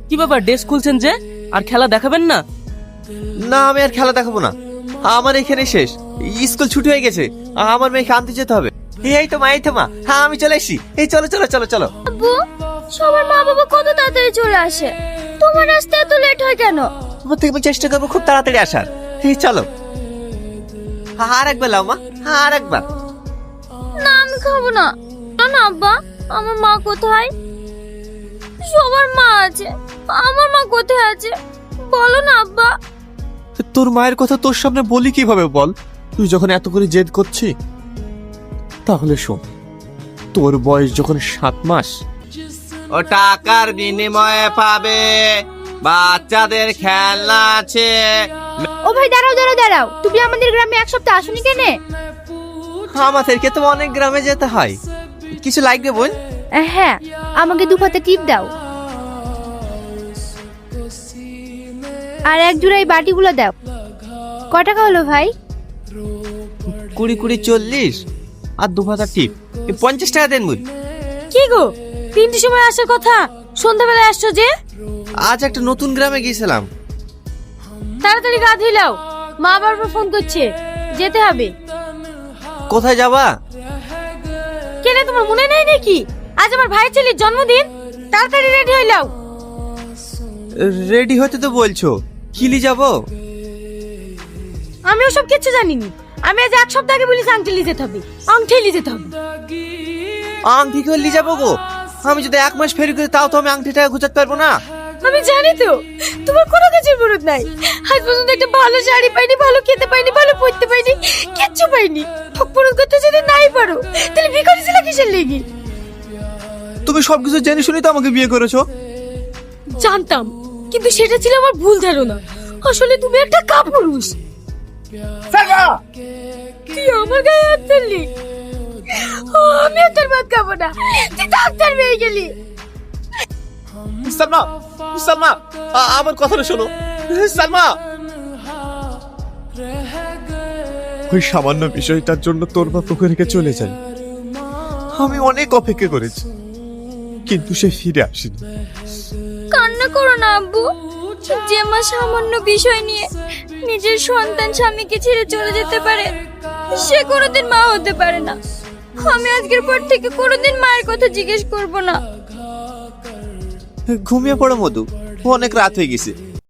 কি ব্যাপার, ড্রেস খুলছেন যে? আর খেলা দেখাবেন না? না, আমি আর খেলা দেখাবো না, আমার এখানে শেষ। স্কুল ছুটি হয়ে গেছে, আমার মেয়েকে আনতে যেতে হবে। এই তো মা, এই তো মা, হ্যাঁ আমি চলে এসেছি। এই চলো চলো চলো চলো। আব্বু, সবার মা বাবা কত তাড়াতাড়ি চলে আসে, তোমার আসতে এত লেট হয় কেন? আমার থেকে আমি চেষ্টা করবো খুব তাড়াতাড়ি আসার। এই চলো, আর একবার লাও মা, আর একবার। না, আমি খাবো না। না না আব্বা, আমার মা কোথায়? সবার মা আছে, আমার মা কোথায় আছে বলো না আব্বা। তোর মায়ের কথা তোর সামনে বলি কিভাবে বল? তুই যখন এত করে জেদ করছিস, তাহলে শোন, তোর বয়স যখন 7 মাস, ও টাকার বিনিময়ে পাবে বাচ্চাদের খেলনা আছে। ও ভাই দাঁড়াও দাঁড়াও দাঁড়াও, তুমি আমাদের গ্রামে এক সপ্তাহ আসোনি কেন? আমাদেরকে তো অনেক গ্রামে যেতে হয়। কিছু লাগবে বোন? হ্যাঁ, আমাকে 2 পাতা টিপ দাও। আর এক জোড়া এই বাটিগুলো দাও। কয় টাকা হলো ভাই? 20 20 40 আর 2 হাজার টিপ, 50 টাকা দেন বোন। কি গো, 3টের সময় আসার কথা, সন্ধ্যাবেলায় আসছো যে? আজ একটা নতুন গ্রামে গিয়েছিলাম। তাড়াতাড়ি গা ধুই লাও, মা বারবার ফোন করছে, যেতে হবে। কোথায় যাবা? কেন, তোমার মনে নাই নাকি আজ আমার ভাই ছেলের জন্মদিন? তাড়াতাড়ি রেডি হই লাও। রেডি হতে তো বলছো, কিলি যাব? আমি ওসব কিছু জানিনি। আমি আজ এক সপ্তাহ আগে বলিস আংটি নিয়ে যেতে হবে, আংটি নিয়ে যেতে হবে। আংটি করে নিয়ে যাবো গো? আমি যদি 1 মাস ফেরি করি তাও তো আমি আংটিটা গুছাতে পারবো না। আমি জানি তো, তোমার কোনো কিছুর বিরোধ নাই। আজ পর্যন্ত একটা ভালো শাড়ি পাইনি, ভালো খেতে পাইনি, ভালো পড়তে পাইনি, কিচ্ছু পাইনি। পুরো করতে যদি নাই পারো, তাহলে বিয়ে করেছিলে কিসের লেগে? তুমি সবকিছু জেনে শুনি তো আমাকে বিয়ে করেছো। জানতাম, কিন্তু সেটা ছিল আমার ভুল ধারণা। আসলে তুমি একটা কাপুরুষ। তুই আমার গায়ে হাত তুললি, আমি আর তোর ভাত খাবো না। তুই ডাক্তার হয়ে গেলি। সালমা, সালমা, আমার কথাটা শোনো। সালমা, ওই সামান্য বিষয়টার জন্য তোর মা তোকে রেখে চলে যায়। আমি অনেক অপেক্ষা করেছি, কিন্তু সে ফিরে আসেনি। কান্না করো না আব্বু। যে মা সামান্য বিষয় নিয়ে নিজের সন্তান স্বামীকে ছেড়ে চলে যেতে পারে, সে কোনোদিন মা হতে পারে না। আমি আজকের পর থেকে কোনোদিন মায়ের কথা জিজ্ঞেস করব না। ঘুমিয়ে পড়ো মধু, অনেক রাত হয়ে গেছে।